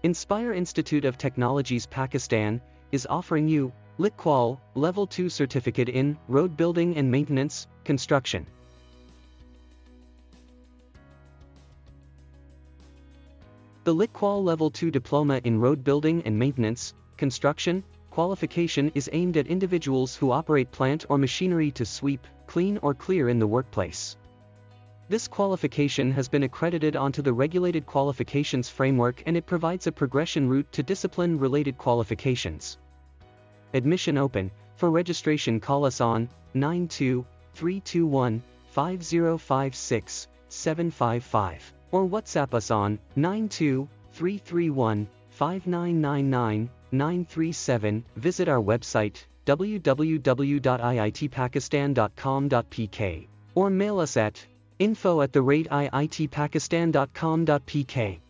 Inspire Institute of Technologies Pakistan is offering you LicQual Level 2 Certificate in Road Building and Maintenance, Construction. The LicQual Level 2 Diploma in Road Building and Maintenance, Construction qualification is aimed at individuals who operate plant or machinery to sweep, clean or clear in the workplace. This qualification has been accredited onto the Regulated Qualifications Framework, and it provides a progression route to discipline-related qualifications. Admission open. For registration, call us on 92-321-5056-755 or WhatsApp us on 92-331-5999-937. Visit our website www.iitpakistan.com.pk or mail us at info@iitpakistan.com.pk.